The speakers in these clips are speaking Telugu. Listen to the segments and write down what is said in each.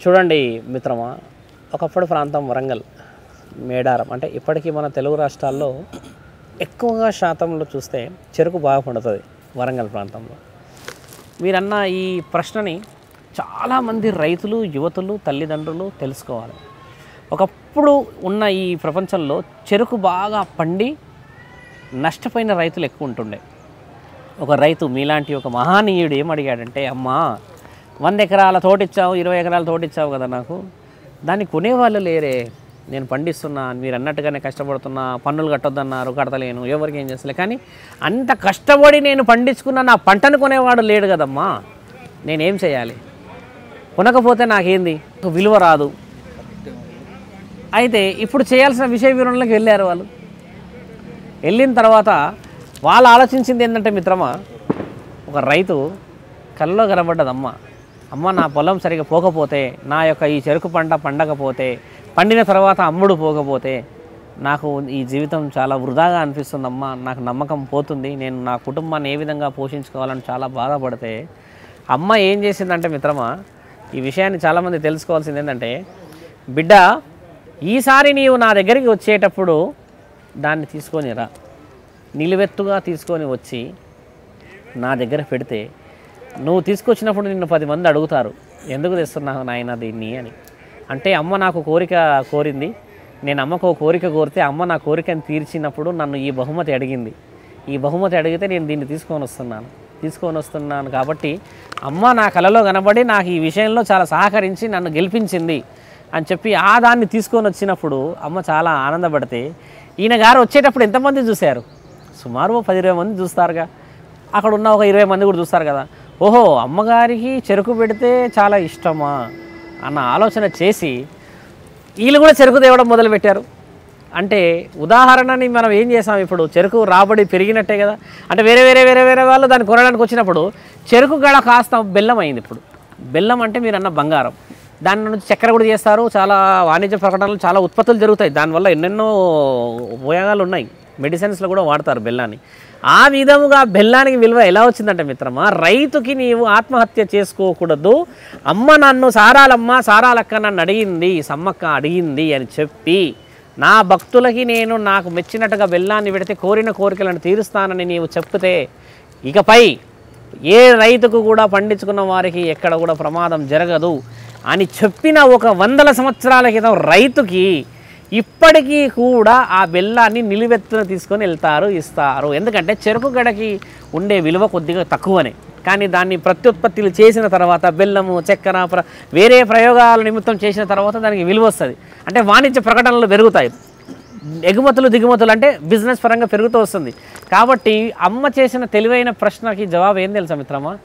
చూడండి మిత్రమా, ఒకప్పుడు ప్రాంతం వరంగల్, మేడారం అంటే ఇప్పటికీ మన తెలుగు రాష్ట్రాల్లో ఎక్కువగా శాతంలో చూస్తే చెరుకు బాగా పండుతుంది వరంగల్ ప్రాంతంలో. మీరన్న ఈ ప్రశ్నని చాలామంది రైతులు, యువతులు, తల్లిదండ్రులు తెలుసుకోవాలి. ఒకప్పుడు ఉన్న ఈ ప్రపంచంలో చెరుకు బాగా పండి నష్టపోయిన రైతులు ఎక్కువ ఉంటుండే. ఒక రైతు మీలాంటి ఒక మహానీయుడు ఏమడిగాడంటే, అమ్మా 100 ఎకరాల తోటిచ్చావు, 20 ఎకరాల తోటిచ్చావు కదా, నాకు దాన్ని కొనేవాళ్ళు లేరే, నేను పండిస్తున్నా, మీరు అన్నట్టుగానే కష్టపడుతున్నా, పన్నులు కట్టొద్దన్నారు, కడతలేను, ఎవరికి ఏం చేస్తలే, కానీ అంత కష్టపడి నేను పండించుకున్న నా పంటను కొనేవాడు లేడు కదమ్మా, నేనేం చేయాలి, కొనకపోతే నాకేంది, విలువ రాదు. అయితే ఇప్పుడు చేయాల్సిన విషయ వివరణలకు వెళ్ళారు వాళ్ళు. వెళ్ళిన తర్వాత వాళ్ళు ఆలోచించింది ఏంటంటే మిత్రమా, ఒక రైతు కళ్ళలో కనబడ్డదమ్మ, అమ్మ నా పొలం సరిగా పోకపోతే, నా యొక్క ఈ చెరుకు పంట పండకపోతే, పండిన తర్వాత అమ్ముడు పోకపోతే నాకు ఈ జీవితం చాలా వృధాగా అనిపిస్తుందమ్మా, నాకు నమ్మకం పోతుంది, నేను నా కుటుంబాన్ని ఏ విధంగా పోషించుకోవాలని చాలా బాధపడితే, అమ్మ ఏం చేసిందంటే మిత్రమా, ఈ విషయాన్ని చాలామంది తెలుసుకోవాల్సింది ఏంటంటే, బిడ్డ ఈసారి నీవు నా దగ్గరికి వచ్చేటప్పుడు దాన్ని తీసుకొని రా, నిలువెత్తుగా తీసుకొని వచ్చి నా దగ్గర పెడితే, నువ్వు తీసుకొచ్చినప్పుడు నిన్ను 10 మంది అడుగుతారు, ఎందుకు తెస్తున్నావు నాయన దీన్ని అని. అంటే అమ్మ నాకు కోరిక కోరింది, నేను అమ్మకు ఒక కోరిక కోరితే అమ్మ నా కోరికను తీర్చినప్పుడు నన్ను ఈ బహుమతి అడిగింది, ఈ బహుమతి అడిగితే నేను దీన్ని తీసుకొని వస్తున్నాను కాబట్టి అమ్మ నా కలలో కనబడి నాకు ఈ విషయంలో చాలా సహకరించి నన్ను గెలిపించింది అని చెప్పి ఆ దాన్ని తీసుకొని వచ్చినప్పుడు అమ్మ చాలా ఆనందపడితే, ఈయన గారు వచ్చేటప్పుడు ఎంతమంది చూశారు, సుమారు 10-20 మంది చూస్తారుగా, అక్కడ ఉన్న ఒక 20 మంది కూడా చూస్తారు కదా, ఓహో అమ్మగారికి చెరుకు పెడితే చాలా ఇష్టమా అన్న ఆలోచన చేసి వీళ్ళు కూడా చెరుకు తేవడం మొదలుపెట్టారు. అంటే ఉదాహరణని మనం ఏం చేసాం, ఇప్పుడు చెరుకు రాబడి పెరిగినట్టే కదా, అంటే వేరే వాళ్ళు దాన్ని కొనడానికి వచ్చినప్పుడు చెరుకు గడ కాస్త బెల్లం అయింది. ఇప్పుడు బెల్లం అంటే మీరు అన్న బంగారం, దాని నుంచి చక్కెర కూడా చేస్తారు, చాలా వాణిజ్య ప్రకటనలు, చాలా ఉత్పత్తులు జరుగుతాయి, దానివల్ల ఎన్నెన్నో ఉపయోగాలు ఉన్నాయి, మెడిసిన్స్లో కూడా వాడతారు బెల్లాన్ని. ఆ విధముగా బెల్లానికి విలువ ఎలా వచ్చిందంటే మిత్రమా, రైతుకి నీవు ఆత్మహత్య చేసుకోకూడదు, అమ్మ నన్ను సారాలక్క నన్ను అడిగింది, సమ్మక్క అడిగింది అని చెప్పి నా భక్తులకి నేను నాకు మెచ్చినట్టుగా బెల్లాన్ని పెడితే కోరిన కోరికలను తీరుస్తానని నీవు చెప్తే, ఇకపై ఏ రైతుకు కూడా పండించుకున్న వారికి ఎక్కడ కూడా ప్రమాదం జరగదు అని చెప్పిన ఒక 100 సంవత్సరాల క్రితం రైతుకి ఇప్పటికీ కూడా ఆ బెల్లాన్ని నిలువెత్తున తీసుకొని వెళ్తారు, ఇస్తారు. ఎందుకంటే చెరుకు గడకి ఉండే విలువ కొద్దిగా తక్కువనే, కానీ దాన్ని ప్రత్యుత్పత్తులు చేసిన తర్వాత బెల్లము, చక్కెర, వేరే ప్రయోగాల నిమిత్తం చేసిన తర్వాత దానికి విలువ వస్తుంది. అంటే వాణిజ్య ప్రకటనలు పెరుగుతాయి, ఎగుమతులు దిగుమతులు అంటే బిజినెస్ పరంగా పెరుగుతూ వస్తుంది. కాబట్టి అమ్మ చేసిన తెలివైన ప్రశ్నకి జవాబు ఏం తెలుసా మిత్రమా,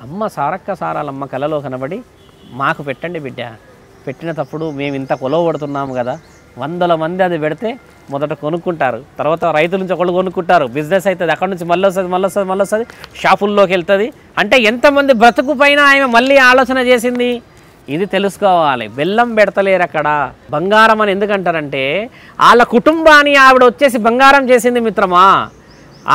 అమ్మ సారాలమ్మ కలలో కనబడి మాకు పెట్టండి బిడ్డ, పెట్టినప్పుడు మేము ఇంత కొలవబడుతున్నాము కదా, 100 మంది అది పెడితే మొదట కొనుక్కుంటారు, తర్వాత రైతుల నుంచి ఒకళ్ళు కొనుక్కుంటారు, బిజినెస్ అవుతుంది, అక్కడ నుంచి మళ్ళీ వస్తుంది, షాపుల్లోకి వెళ్తుంది. అంటే ఎంతమంది బ్రతుకు పైన ఆమె మళ్ళీ ఆలోచన చేసింది, ఇది తెలుసుకోవాలి. బెల్లం పెడతలేరు అక్కడ, బంగారం అని ఎందుకంటారంటే వాళ్ళ కుటుంబాన్ని ఆవిడ వచ్చేసి బంగారం చేసింది మిత్రమా.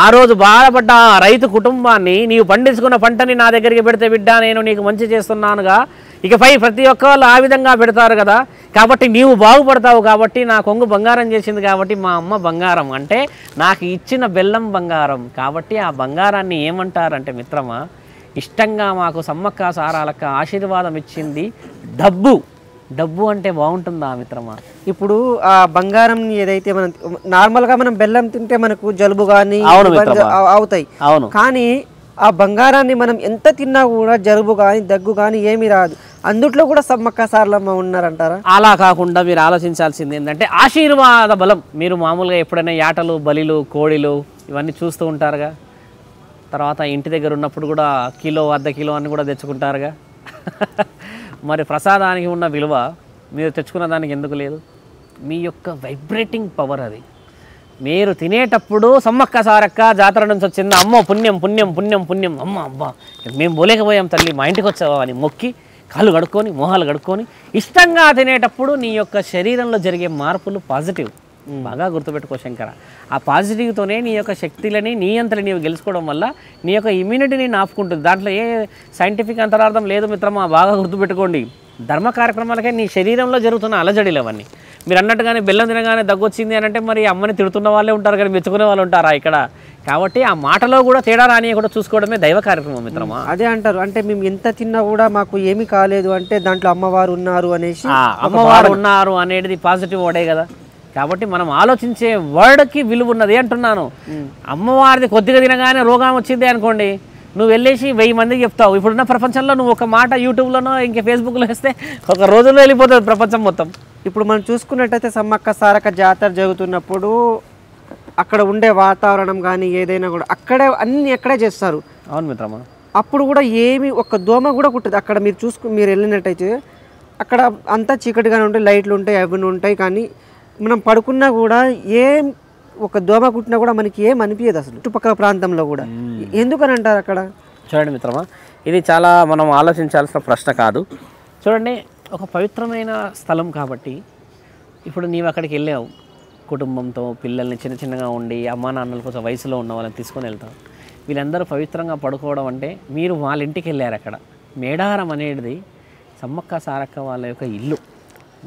ఆ రోజు బాధపడ్డ రైతు కుటుంబాన్ని, నీవు పండించుకున్న పంటని నా దగ్గరికి పెడితే బిడ్డ నేను నీకు మంచి చేస్తున్నానుగా, ఇకపై ప్రతి ఒక్కళ్ళు ఆ విధంగా పెడతారు కదా, కాబట్టి నీవు బాగుపడతావు, కాబట్టి నా కొంగు బంగారం చేసింది, కాబట్టి మా అమ్మ బంగారం అంటే నాకు ఇచ్చిన బెల్లం బంగారం. కాబట్టి ఆ బంగారాన్ని ఏమంటారంటే మిత్రమా, ఇష్టంగా మాకు సమ్మక్క సారాలక్క ఆశీర్వాదం ఇచ్చింది డబ్బు అంటే బాగుంటుందా మిత్రమా. ఇప్పుడు ఆ బంగారం ఏదైతే మనం నార్మల్గా మనం బెల్లం తింటే మనకు జలుబు కానీ అవుతాయి, అవును, కానీ ఆ బంగారాన్ని మనం ఎంత తిన్నా కూడా జలుబు కానీ దగ్గు కానీ ఏమీ రాదు. అందుట్లో కూడా సమ్మక్క సారలమ్మ ఉన్నారంటారా? అలా కాకుండా మీరు ఆలోచించాల్సింది ఏంటంటే ఆశీర్వాద బలం. మీరు మామూలుగా ఎప్పుడైనా యాటలు, బలిలు, కోడిలు ఇవన్నీ చూస్తూ ఉంటారుగా, తర్వాత ఇంటి దగ్గర ఉన్నప్పుడు కూడా కిలో, 1/2 కిలో అని కూడా తెచ్చుకుంటారుగా. మరి ప్రసాదానికి ఉన్న విలువ మీరు తెచ్చుకున్న దానికి ఎందుకు లేదు? మీ యొక్క వైబ్రేటింగ్ పవర్ అది. మీరు తినేటప్పుడు సమ్మక్క సారక్క జాతర నుంచి వచ్చింది, అమ్మో పుణ్యం పుణ్యం పుణ్యం పుణ్యం, అమ్మ అబ్బా మేము పోలేకపోయాం తల్లి, మా ఇంటికి వచ్చావా అని మొక్కి కాళ్ళు కడుక్కొని మొహాలు కడుక్కొని ఇష్టంగా తినేటప్పుడు నీ యొక్క శరీరంలో జరిగే మార్పులు పాజిటివ్. బాగా గుర్తుపెట్టుకో శంకర, ఆ పాజిటివ్తోనే నీ యొక్క శక్తులని నీ అంతలో నీవు గెలుచుకోవడం వల్ల నీ యొక్క ఇమ్యూనిటీని ఆపుకుంటుంది. దాంట్లో ఏ సైంటిఫిక్ అంతరార్థం లేదు మిత్రమా, బాగా గుర్తుపెట్టుకోండి. ధర్మ కార్యక్రమాలకే నీ శరీరంలో జరుగుతున్న అలజడిలు అవన్నీ. మీరు అన్నట్టుగానే బెల్లం తినగానే దగ్గొచ్చింది అని అంటే మరి అమ్మని తిడుతున్న వాళ్ళే ఉంటారు కానీ మెచ్చుకునే వాళ్ళు ఉంటారా ఇక్కడ? కాబట్టి ఆ మాటలో కూడా తేడా రానియకుండా చూసుకోవడమే దైవ కార్యక్రమం మిత్రమా. అదే అంటారు, అంటే మేము ఎంత తిన్నా కూడా మాకు ఏమీ కాలేదు అంటే దాంట్లో అమ్మవారు ఉన్నారు అనేసి. అమ్మవారు ఉన్నారు అనేది పాజిటివ్ వర్డే కదా. కాబట్టి మనం ఆలోచించే వర్డ్కి విలువ ఉన్నది అంటున్నాను. అమ్మవారిది కొద్దిగా తినగానే రోగం వచ్చింది అనుకోండి, నువ్వు వెళ్ళేసి 1000 మందికి చెప్తావు. ఇప్పుడున్న ప్రపంచంలో నువ్వు ఒక మాట యూట్యూబ్లోనో ఇంకా ఫేస్బుక్లో వేస్తే ఒక రోజుల్లో వెళ్ళిపోతుంది ప్రపంచం మొత్తం. ఇప్పుడు మనం చూసుకున్నట్టయితే సమ్మక్క సారక్క జాతర జరుగుతున్నప్పుడు అక్కడ ఉండే వాతావరణం కానీ ఏదైనా కూడా అక్కడే చేస్తారు. అవును మిత్రమా. అప్పుడు కూడా ఏమి ఒక దోమ కూడా కుట్టదు అక్కడ. మీరు వెళ్ళినట్టయితే అక్కడ అంతా చీకటిగానే ఉంటాయి, లైట్లు ఉంటాయి, అవి ఉంటాయి. కానీ మనం పడుకున్నా కూడా ఒక దోమ కుట్టినా కూడా మనకి ఏం అనిపించదు అసలు చుట్టుపక్కల ప్రాంతంలో కూడా. ఎందుకని అంటారు అక్కడ? చూడండి మిత్రమా, ఇది చాలా మనం ఆలోచించాల్సిన ప్రశ్న కాదు. చూడండి, ఒక పవిత్రమైన స్థలం కాబట్టి ఇప్పుడు నీవు అక్కడికి వెళ్ళావు కుటుంబంతో, పిల్లల్ని చిన్నగా ఉండి అమ్మా నాన్నల కోసం వయసులో ఉన్న వాళ్ళని తీసుకొని వెళ్తావు. వీళ్ళందరూ పవిత్రంగా పడుకోవడం అంటే మీరు వాళ్ళ ఇంటికి వెళ్ళారు. అక్కడ మేడారం అనేది సమ్మక్క సారక్క వాళ్ళ యొక్క ఇల్లు.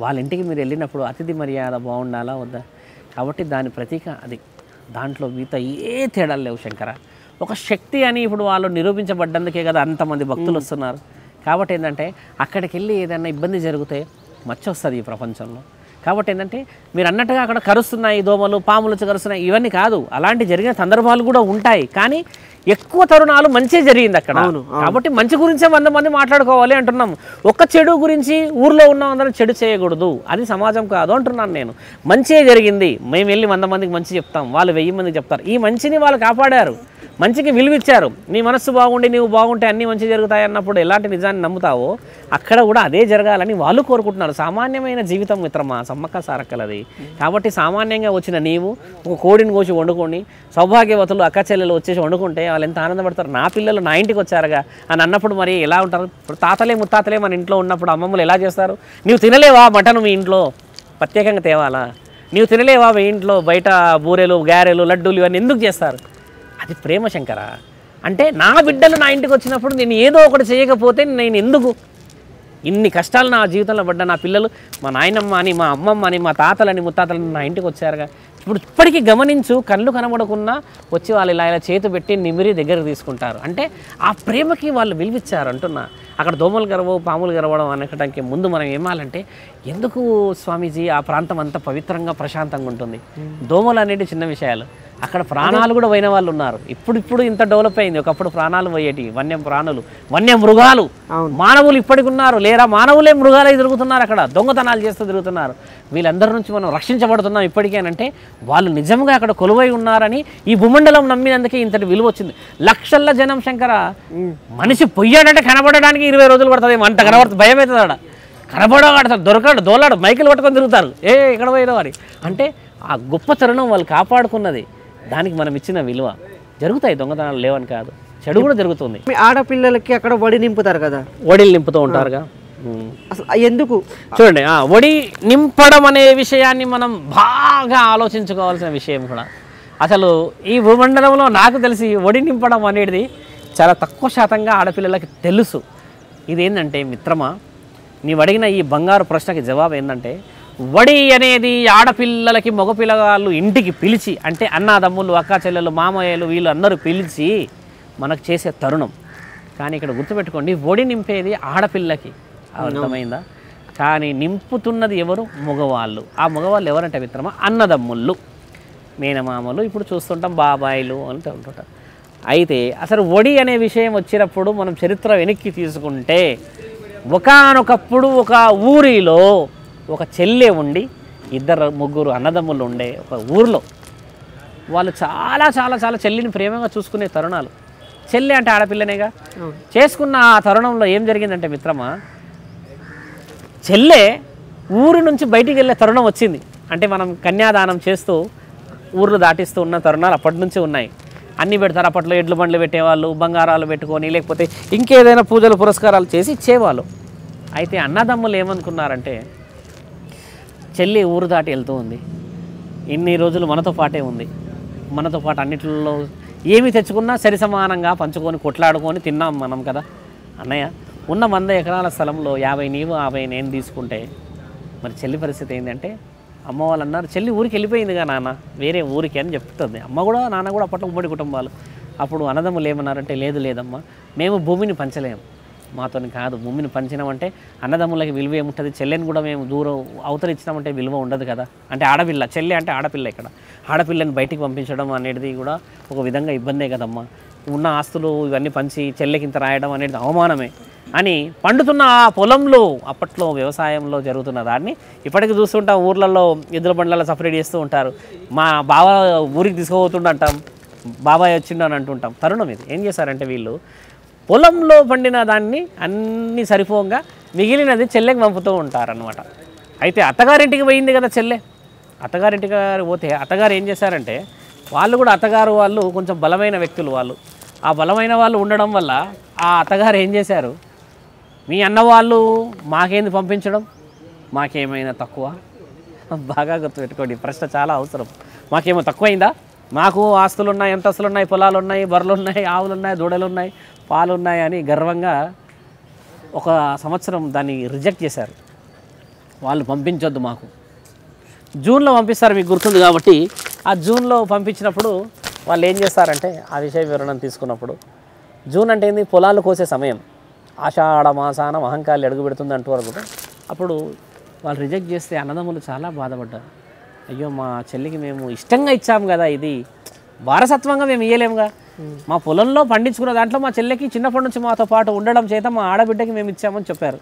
వాళ్ళ ఇంటికి మీరు వెళ్ళినప్పుడు అతిథి మర్యాద బాగుండాలా వద్దా? కాబట్టి దాని ప్రతీక అది. దాంట్లో మిగతా ఏ తేడాలు లేవు శంకర. ఒక శక్తి అని ఇప్పుడు వాళ్ళు నిరూపించబడ్డందుకే కదా అంతమంది భక్తులు వస్తున్నారు. కాబట్టి ఏంటంటే అక్కడికి వెళ్ళి ఏదైనా ఇబ్బంది జరిగితే మచ్చ వస్తుంది ఈ ప్రపంచంలో. కాబట్టి ఏంటంటే మీరు అన్నట్టుగా అక్కడ కరుస్తున్నాయి దోమలు, పాములు వచ్చి కరుస్తున్నాయి, ఇవన్నీ కాదు. అలాంటి జరిగిన సందర్భాలు కూడా ఉంటాయి. కానీ ఎక్కువ తరుణాలు మంచి జరిగింది అక్కడ. కాబట్టి మంచి గురించే 100 మంది మాట్లాడుకోవాలి అంటున్నాం. ఒక్క చెడు గురించి ఊర్లో ఉన్న అందరం చెడు చేయకూడదు, అది సమాజం కాదు అంటున్నాను నేను. మంచే జరిగింది, మేము వెళ్ళి 100 మందికి మంచి చెప్తాం, వాళ్ళు 1000 మందికి చెప్తారు. ఈ మంచిని వాళ్ళు కాపాడారు, మంచికి విలువిచ్చారు. నీ మనస్సు బాగుండి నీవు బాగుంటే అన్నీ మంచి జరుగుతాయి అన్నప్పుడు ఎలాంటి నిజాన్ని నమ్ముతావో అక్కడ కూడా అదే జరగాలని వాళ్ళు కోరుకుంటున్నారు. సామాన్యమైన జీవితం మిత్రమా సమ్మక్క సారక్కలది. కాబట్టి సామాన్యంగా వచ్చిన నీవు ఒక కోడిని కోసి వండుకొని సౌభాగ్యవతులు అక్క చెల్లెలు వచ్చేసి వండుకుంటే వాళ్ళు ఎంత ఆనందపడతారు. నా పిల్లలు నా ఇంటికి వచ్చారుగా అని అన్నప్పుడు మరి ఎలా ఉంటారు? ఇప్పుడు తాతలే ముత్తాతలే మన ఇంట్లో ఉన్నప్పుడు అమ్మమ్మలు ఎలా చేస్తారు? నీవు తినలేవా మటన్ మీ ఇంట్లో ప్రత్యేకంగా తేవాలా? నీవు తినలేవా మీ ఇంట్లో బయట బూరెలు గారెలు లడ్డూలు ఇవన్నీ ఎందుకు చేస్తారు? అది ప్రేమ శంకర. అంటే నా బిడ్డలు నా ఇంటికి వచ్చినప్పుడు నేను ఏదో ఒకటి చేయకపోతే నేను ఎందుకు ఇన్ని కష్టాలు నా జీవితంలో పడ్డా? నా పిల్లలు మా నాయనమ్మ అని, మా అమ్మమ్మ అని, మా తాతలని ముత్తాతలని నా ఇంటికి వచ్చారుగా. ఇప్పుడు ఇప్పటికీ గమనించు, కళ్ళు కనబడకున్నా వచ్చి వాళ్ళు ఇలా చేతి పెట్టి నిమిరి దగ్గరకు తీసుకుంటారు. అంటే ఆ ప్రేమకి వాళ్ళు విలువిచ్చారు అంటున్నా. అక్కడ దోమలు గరవవు పాములు గరవడం అనడానికి ముందు మనం ఏమాలంటే ఎందుకు స్వామీజీ ఆ ప్రాంతం అంతా పవిత్రంగా ప్రశాంతంగా ఉంటుంది. దోమలు అనేవి చిన్న విషయాలు, అక్కడ ప్రాణాలు కూడా పోయిన వాళ్ళు ఉన్నారు. ఇప్పుడు ఇంత డెవలప్ అయింది. ఒకప్పుడు ప్రాణాలు పోయేటి వన్య ప్రాణులు, వన్య మృగాలు, మానవులు ఇప్పటికి ఉన్నారు లేరా? మానవులే మృగాలై తిరుగుతున్నారు, అక్కడ దొంగతనాలు చేస్తూ తిరుగుతున్నారు. వీళ్ళందరి నుంచి మనం రక్షించబడుతున్నాం ఇప్పటికేనంటే వాళ్ళు నిజంగా అక్కడ కొలువై ఉన్నారని ఈ భూమండలం నమ్మినందుకే ఇంతటి విలువ వచ్చింది. లక్షల జనం శంకర. మనిషి పొయ్యాడంటే కనబడడానికి 20 రోజులు పడుతుంది. అంత కనబడుతుంది, భయం అవుతుంది. ఆడ కనబడగాడతాడు, దొరకడు, దోలాడు, మైకులు పట్టుకొని తిరుగుతారు. ఎక్కడ పోయినా వారి అంటే ఆ గొప్ప తరుణం వాళ్ళు కాపాడుకున్నది. దానికి మనం ఇచ్చిన విలువ. జరుగుతాయి దొంగతనాలు లేవని కాదు, చెడు కూడా జరుగుతుంది. మీ ఆడపిల్లలకి అక్కడ వడి నింపుతారు కదా, వడిలు నింపుతూ ఉంటారుగా. అసలు ఎందుకు చూడండి, వడి నింపడం అనే విషయాన్ని మనం బాగా ఆలోచించుకోవాల్సిన విషయం కూడా. అసలు ఈ భూమండలంలో నాకు తెలిసి వడి నింపడం అనేది చాలా తక్కువ శాతంగా ఆడపిల్లలకి తెలుసు. ఇదేంటంటే మిత్రమా, నీవు అడిగిన ఈ బంగారు ప్రశ్నకి జవాబు ఏంటంటే, వడి అనేది ఆడపిల్లలకి మగపిల్లగాళ్ళు ఇంటికి పిలిచి, అంటే అన్నదమ్ములు అక్క చెల్లెలు మామయ్యలు వీళ్ళు అందరూ పిలిచి మనకు చేసే తరుణం. కానీ ఇక్కడ గుర్తుపెట్టుకోండి, వడి నింపేది ఆడపిల్లకి, అర్థమైందా? కానీ నింపుతున్నది ఎవరు? మగవాళ్ళు. ఆ మగవాళ్ళు ఎవరంటే మిత్రమా, అన్నదమ్ముళ్ళు, మేనమామలు, ఇప్పుడు చూస్తుంటాం బాబాయిలు అంటూ ఉంటుంటారు. అయితే అసలు వడి అనే విషయం వచ్చినప్పుడు మనం చరిత్ర వెనక్కి తీసుకుంటే, ఒకానొకప్పుడు ఒక ఊరిలో ఒక చెల్లె ఉండి 2-3 అన్నదమ్ములు ఉండే ఒక ఊరిలో వాళ్ళు చాలా చాలా చాలా చెల్లిని ప్రేమగా చూసుకునే తరుణాలు. చెల్లె అంటే ఆడపిల్లనేగా. చేసుకున్న ఆ తరుణంలో ఏం జరిగిందంటే మిత్రమా, చెల్లె ఊరి నుంచి బయటికి వెళ్ళే తరుణం వచ్చింది. అంటే మనం కన్యాదానం చేస్తూ ఊర్లు దాటిస్తూ ఉన్న తరుణాలు అప్పటి నుంచి ఉన్నాయి. అన్నీ పెడతారు. అప్పట్లో ఎడ్ల బండ్లు పెట్టేవాళ్ళు, బంగారాలు పెట్టుకొని, లేకపోతే ఇంకేదైనా పూజలు పురస్కారాలు చేసి ఇచ్చేవాళ్ళు. అయితే అన్నదమ్ములు ఏమనుకున్నారంటే, చెల్లి ఊరు దాటి వెళ్తూ ఉంది, ఇన్ని రోజులు మనతో పాటే ఉంది, మనతో పాటు అన్నిటిలో ఏమి తెచ్చుకున్నా సరి సమానంగా పంచుకొని కొట్లాడుకొని తిన్నాం మనం కదా అన్నయ్య, ఉన్న 100 ఎకరాల స్థలంలో 50 నీవు 50 నేను తీసుకుంటే మరి చెల్లి పరిస్థితి ఏంటంటే అమ్మ వాళ్ళు అన్నారు చెల్లి ఊరికి వెళ్ళిపోయిందిగా నాన్న వేరే ఊరికి అని చెప్తుంది. అమ్మ కూడా నాన్న కూడా అప్పట్లో ఉమ్మడి కుటుంబాలు. అప్పుడు అన్నదమ్ములు ఏమన్నారంటే లేదమ్మా మేము భూమిని పంచలేము, మాతో కాదు, భూమిని పంచినామంటే అన్నదమ్ములకి విలువ ఏముంటుంది, చెల్లెని కూడా మేము దూరం అవతరిచ్చినామంటే విలువ ఉండదు కదా. అంటే ఆడపిల్ల, చెల్లె అంటే ఆడపిల్ల, ఇక్కడ ఆడపిల్లని బయటికి పంపించడం అనేది కూడా ఒక విధంగా ఇబ్బందే కదమ్మా. ఉన్న ఆస్తులు ఇవన్నీ పంచి చెల్లెకి ఇంత రాయడం అనేది అవమానమే అని పండుతున్న ఆ పొలంలో అప్పట్లో వ్యవసాయంలో జరుగుతున్న దాన్ని ఇప్పటికీ చూస్తుంటాం. ఊర్లలో ఎద్దుల బండ్లలో సపరేట్ చేస్తూ ఉంటారు. మా బావ ఊరికి తీసుకుపోతుండంటాం, బాబాయ్ వచ్చిండు అని అంటుంటాం. తరుణం ఇది. ఏం చేశారంటే వీళ్ళు పొలంలో పండిన దాన్ని అన్నీ సరిపోగా మిగిలినది చెల్లెకి పంపుతూ ఉంటారనమాట. అయితే అత్తగారింటికి పోయింది కదా చెల్లె, అత్తగారింటికి పోతే అత్తగారు ఏం చేశారంటే వాళ్ళు కూడా అత్తగారు వాళ్ళు కొంచెం బలమైన వ్యక్తులు, వాళ్ళు ఆ బలమైన వాళ్ళు ఉండడం వల్ల ఆ అత్తగారు ఏం చేశారు, మీ అన్న వాళ్ళు మాకేంది పంపించడం, మాకేమైనా తక్కువ? బాగా గుర్తుపెట్టుకోండి, ప్రశ్న చాలా అవసరం. మాకేమో తక్కువైందా? మాకు ఆస్తులు ఉన్నాయి, అంతస్తులు ఉన్నాయి, పొలాలు ఉన్నాయి, బర్రెలు ఉన్నాయి, ఆవులు ఉన్నాయి, దూడలు ఉన్నాయి, పాలు ఉన్నాయి అని గర్వంగా ఒక సంవత్సరం దాన్ని రిజెక్ట్ చేశారు. వాళ్ళు పంపించొద్దు మాకు. జూన్లో పంపిస్తారు, మీకు గుర్తుంది కాబట్టి. ఆ జూన్లో పంపించినప్పుడు వాళ్ళు ఏం చేస్తారంటే ఆ విషయ వివరణను తీసుకున్నప్పుడు, జూన్ అంటే ఏంది, పొలాలు కోసే సమయం, ఆషాఢ మాసాన మహంకాళి అడుగు పెడుతుంది అంటూ వరకు. అప్పుడు వాళ్ళు రిజెక్ట్ చేస్తే అన్నదమ్ములు చాలా బాధపడ్డారు. అయ్యో మా చెల్లికి మేము ఇష్టంగా ఇచ్చాము కదా, ఇది వారసత్వంగా మేము ఇయ్యలేముగా, మా పొలంలో పండించుకున్న దాంట్లో మా చెల్లికి చిన్నప్పటి నుంచి మాతో పాటు ఉండడం చేత మా ఆడబిడ్డకి మేము ఇచ్చామని చెప్పారు.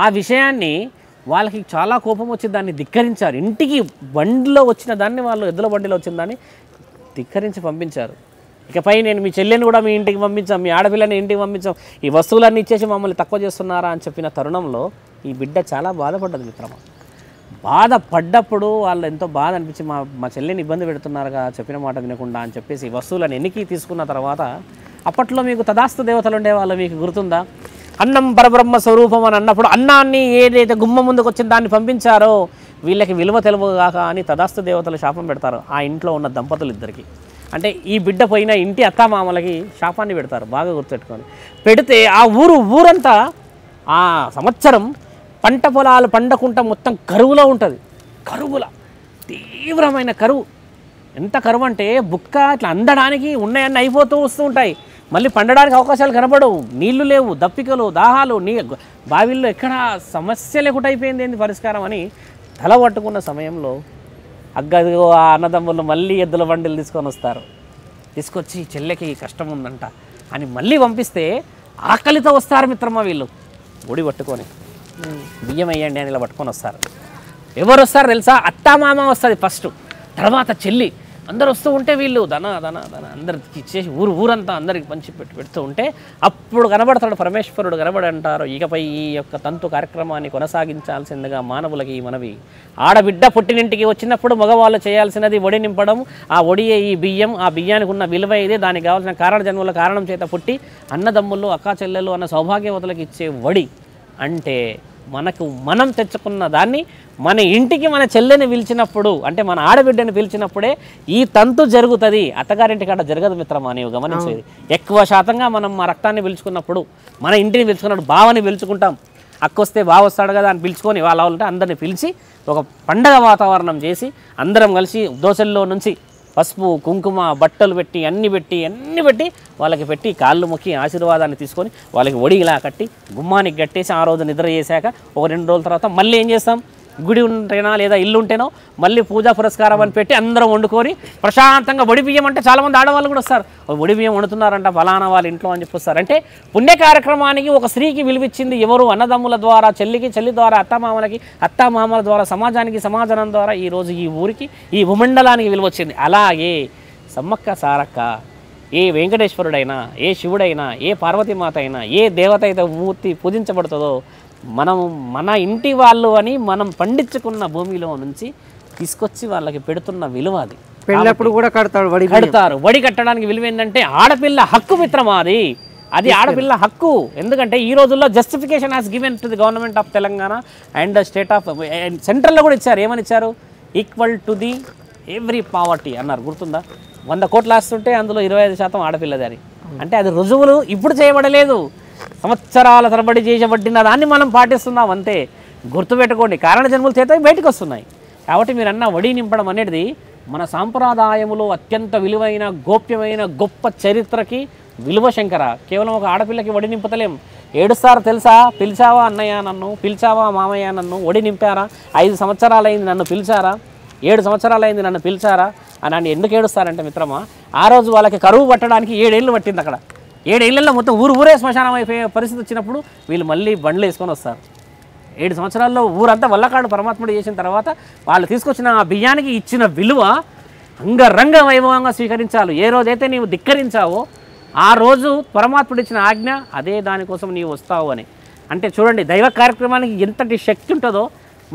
ఆ విషయాన్ని వాళ్ళకి చాలా కోపం వచ్చి దాన్ని ధిక్కరించారు. ఇంటికి బండిలో వచ్చిన దాన్ని, వాళ్ళు ఎద్దుల బండిలో వచ్చిన దాన్ని ధిక్కరించి పంపించారు. ఇకపై నేను మీ చెల్లెని కూడా మీ ఇంటికి పంపించాం, మీ ఆడపిల్లని ఇంటికి పంపించాం, ఈ వస్తువులన్నీ ఇచ్చేసి మమ్మల్ని తక్కువ చేస్తున్నారా అని చెప్పిన తరుణంలో ఈ బిడ్డ చాలా బాధపడ్డది మిత్రమా. బాధపడ్డప్పుడు వాళ్ళు ఎంతో బాధ అనిపించి మా చెల్లెని ఇబ్బంది పెడుతున్నారుగా చెప్పిన మాట వినకుండా అని చెప్పేసి వస్తువులను ఎన్నికి తీసుకున్న తర్వాత, అప్పట్లో మీకు తదాస్తు దేవతలు ఉండేవాళ్ళు, మీకు గుర్తుందా? అన్నం పరబ్రహ్మ స్వరూపం అని అన్నప్పుడు అన్నాన్ని ఏదైతే గుమ్మ ముందుకు వచ్చిన దాన్ని పంపించారో వీళ్ళకి విలువ తెలుగుగాక అని తదాస్తు దేవతలు శాపం పెడతారు ఆ ఇంట్లో ఉన్న దంపతులు ఇద్దరికి. అంటే ఈ బిడ్డ పోయిన ఇంటి అత్తామామలకి శాపాన్ని పెడతారు, బాగా గుర్తుపెట్టుకొని. పెడితే ఆ ఊరంతా ఆ సంవత్సరం పంట పొలాలు పండకుండా మొత్తం కరువులో ఉంటుంది. తీవ్రమైన కరువు. ఎంత కరువు అంటే బుక్క ఇట్లా అందడానికి ఉన్నాయన్నీ అయిపోతూ వస్తూ ఉంటాయి, మళ్ళీ పండడానికి అవకాశాలు కనబడవు, నీళ్లు లేవు, దప్పికలు, దాహాలు, బావిల్లో ఎక్కడ సమస్య లేకుండా అయిపోయింది ఏంది పరిష్కారం అని తల పట్టుకున్న సమయంలో అగ్గదిగో ఆ అన్నదమ్ములు మళ్ళీ ఎద్దుల బండిలు తీసుకొని వస్తారు. తీసుకొచ్చి చెల్లెకి కష్టం ఉందంట అని మళ్ళీ పంపిస్తే ఆకలితో వస్తారు మిత్రమా. వీళ్ళు ఒడి పట్టుకొని బియ్యం వేయండి అని ఇలా పట్టుకొని వస్తారు. ఎవరు వస్తారు తెలుసా? అత్తామామ వస్తుంది ఫస్ట్, తర్వాత చెల్లి. అందరు వస్తూ ఉంటే వీళ్ళు ధన అందరికి ఇచ్చేసి ఊరంతా అందరికి పంచి పెడుతూ ఉంటే అప్పుడు కనబడతాడు పరమేశ్వరుడు. కనబడి అంటారు, ఇకపై ఈ యొక్క తంతు కార్యక్రమాన్ని కొనసాగించాల్సిందిగా మానవులకి ఈ మనవి. ఆడబిడ్డ పుట్టినింటికి వచ్చినప్పుడు మగవాళ్ళు చేయాల్సినది ఒడి నింపడం. ఆ ఒడియే ఈ బియ్యం. ఆ బియ్యానికి ఉన్న విలువ ఇదే. దానికి కావాల్సిన కారణ జన్మల కారణం చేత పుట్టి అన్నదమ్ముళ్ళు అక్కా చెల్లెలు అన్న సౌభాగ్యవతులకు ఇచ్చే ఒడి. అంటే మనం తెచ్చుకున్న దాన్ని మన ఇంటికి మన చెల్లెని పిలిచినప్పుడు, అంటే మన ఆడబిడ్డని పిలిచినప్పుడే ఈ తంతు జరుగుతుంది. అత్తగారింటి కాడ జరగదు మిత్రమా, నీవు గమనించేది. ఎక్కువ శాతంగా మనం మా రక్తాన్ని పిలుచుకున్నప్పుడు, మన ఇంటిని పిలుచుకున్నప్పుడు బావని పిలుచుకుంటాం. అక్కొస్తే బావ వస్తాడు కదా అని పిలుచుకొని వాళ్ళ వాళ్ళంటే అందరిని పిలిచి ఒక పండగ వాతావరణం చేసి అందరం కలిసి దోశల్లో నుంచి పసుపు కుంకుమ బట్టలు పెట్టి అన్ని పెట్టి వాళ్ళకి పెట్టి కాళ్ళు మొక్కి ఆశీర్వాదాన్ని తీసుకొని వాళ్ళకి ఒడి ఇలా కట్టి గుమ్మానికి కట్టేసి ఆ రోజు నిద్ర చేశాక ఒక 2 రోజుల తర్వాత మళ్ళీ ఏం చేస్తాం, గుడి ఉంటేనా లేదా ఇల్లు ఉంటేనో మళ్ళీ పూజా పురస్కారం అని పెట్టి అందరం వండుకొని ప్రశాంతంగా ఒడి బియ్యం. అంటే చాలామంది ఆడవాళ్ళు కూడా వస్తారు, ఒడి బియ్యం వండుతున్నారంట ఫలానా వాళ్ళ ఇంట్లో అని చెప్పి వస్తారు. అంటే పుణ్య కార్యక్రమానికి ఒక స్త్రీకి విలువిచ్చింది ఎవరు? అన్నదమ్ముల ద్వారా, చెల్లి ద్వారా, అత్తామామల ద్వారా, సమాజం ద్వారా ఈరోజు ఈ ఊరికి, ఈ భూమండలానికి విలువచ్చింది. అలాగే సమ్మక్క సారక్క, ఏ వెంకటేశ్వరుడైనా, ఏ శివుడైనా, ఏ పార్వతీమాత అయినా, ఏ దేవత అయితే మూర్తి పూజించబడుతుందో మన ఇంటి వాళ్ళు అని మనం పండించుకున్న భూమిలో నుంచి తీసుకొచ్చి వాళ్ళకి పెడుతున్న విలువ అది. పెళ్ళప్పుడు కూడా కడతారు, వడి కట్టడానికి విలువ ఏంటంటే ఆడపిల్ల హక్కు మిత్రమా అది ఆడపిల్ల హక్కు. ఎందుకంటే ఈ రోజుల్లో justification has given to the government of Telangana and state of సెంట్రల్లో కూడా ఇచ్చారు. ఏమని ఇచ్చారు? Equal to the every poverty అన్నారు, గుర్తుందా? 100 కోట్లు ఆస్తుంటే అందులో 25% ఆడపిల్లది అని. అంటే అది రుజువులు ఇప్పుడు చేయబడలేదు, సంవత్సరాల తరబడి చేయబడిన దాన్ని మనం పాటిస్తున్నాం అంతే. గుర్తుపెట్టుకోండి, కారణ జన్మల చేత బయటకు వస్తున్నాయి. కాబట్టి మీరు అన్న వడి నింపడం అనేది మన సాంప్రదాయములో అత్యంత విలువైన గోప్యమైన గొప్ప చరిత్రకి విలువ శంకర. కేవలం ఒక ఆడపిల్లకి వడి నింపుతలేం. ఏడుస్తారు తెలుసా, పిలిచావా అన్నయ్య నన్ను, పిలిచావా మామయ్య నన్ను, వడి నింపారా, 5 సంవత్సరాలైంది నన్ను పిలిచారా, 7 సంవత్సరాలైంది నన్ను పిలిచారా అని ఎందుకు ఏడుస్తారంటే మిత్రమా, ఆ రోజు వాళ్ళకి కరువు పట్టడానికి 7 ఏళ్ళు పట్టింది. అక్కడ 7 ఏళ్ళల్లో మొత్తం ఊరే శ్మశానం అయిపోయే పరిస్థితి వచ్చినప్పుడు వీళ్ళు మళ్ళీ బండ్లు వేసుకొని వస్తారు. 7 సంవత్సరాల్లో ఊరంతా వల్లకాడు పరమాత్ముడు చేసిన తర్వాత వాళ్ళు తీసుకొచ్చిన ఆ బియ్యానికి ఇచ్చిన విలువ అంగరంగ వైభవంగా స్వీకరించాలి. ఏ రోజైతే నీవు ధిక్కరించావో ఆ రోజు పరమాత్ముడు ఇచ్చిన ఆజ్ఞ, అదే దానికోసం నీవు వస్తావు అని. అంటే చూడండి, దైవ కార్యక్రమానికి ఎంతటి శక్తి ఉంటుందో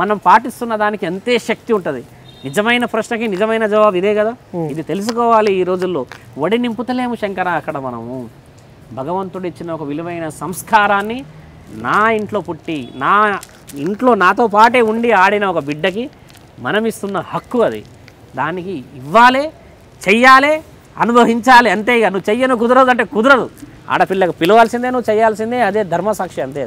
మనం పాటిస్తున్న దానికి అంతే శక్తి ఉంటుంది. నిజమైన ప్రశ్నకి నిజమైన జవాబు ఇదే కదా. ఇది తెలుసుకోవాలి. ఈ రోజుల్లో వడి నింపుతలేము శంకర. అక్కడ మనము భగవంతుడు ఇచ్చిన ఒక విలువైన సంస్కారాన్ని నా ఇంట్లో పుట్టి నా ఇంట్లో నాతో పాటే ఉండి ఆడిన ఒక బిడ్డకి మనం ఇస్తున్న హక్కు అది. దానికి ఇవ్వాలి, చెయ్యాలి, అనుభవించాలి అంతే. ఇక నువ్వు చెయ్యను కుదరదు అంటే కుదరదు. ఆడపిల్లకు పిలవాల్సిందే, నువ్వు చేయాల్సిందే. అదే ధర్మసాక్షి అంతే.